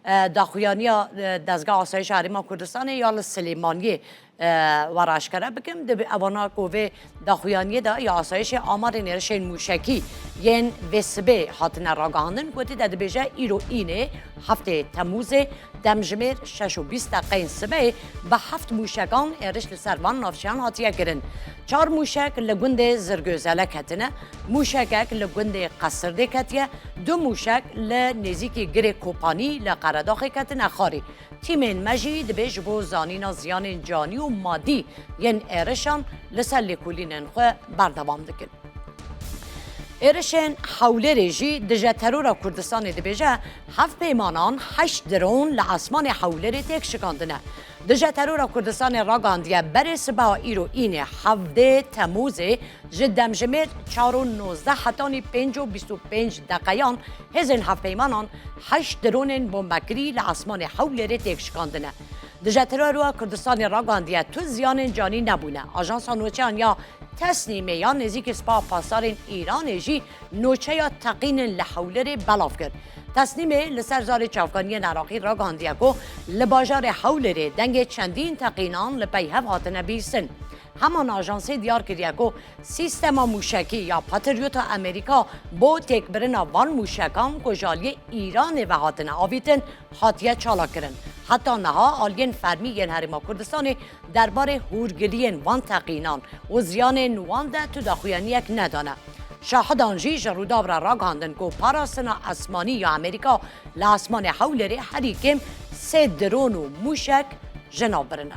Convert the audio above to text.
داخویانی دزگاه آسایش هریما کردستان یا لسلیمانی وراش کرده بکم دب اوانا کوه داخویانی دا یا آسایش آمار نرشین موشکی ین وسبه هاتن راگاندن گوتی داد بیجه ایرو اینه هفته تموز دمجمیر 6:20 دقیقه سبه به 7 موشکان ارش لسروان نافشان هاتیه گرن 4 موشک لگوند زرگوزله کتنه موشکک لگوند قصرده کتیه 2 موشک لنزیکی گره کوپانی لقرداخ کتنه خاری تیمین مجید بیش بو زانینا زیان جانی و مادی ین ارشان لسر لکولینن خو بردوام دکن ارشن حوله رژی دجا ترور کردستان دبیجه 7 پیمانان 8 درون لعاسمان حوله ری تک شکاندنه دجا ترور کردستان راگاندیه بر سبا ایرو اینه 17 تموز جدم جمیر 4:19 حتانی 5:25 دقیقان هزین 7 پیمانان 8 درون بمبکری لعاسمان حوله ری تک شکاندنه دجا ترور کردستان راگاندیه تو زیان جانی نبونه آژانس نوچه یا تصنیمه یا نزیک سپاه پاسدار ایران جی نوچه یا تقین لحوله بلاف کرد تصنیمه لسرزار چافکانی عراقی را گاندیه که لباجار حوله دنگ چندین تقینان لپیهب هاتنه بیسن همان آژانسی دیار کردیه که سیستم موشکی یا پاتریوت امریکا با تکبرن وان موشکان کجالی ایران و هاتنه آویتن هاتیه چالا کرن حتی نها آلین فرمی ین هرما کردستانی درباره هورگلین وان تقینان و زیان نوان ده تو داخویانی یک ندانه شاهدان جی جروداب را گاندن که پاراستنا اسمانی یا امریکا لاسمان حولری هریکم 3 درون و موشک جناب برنه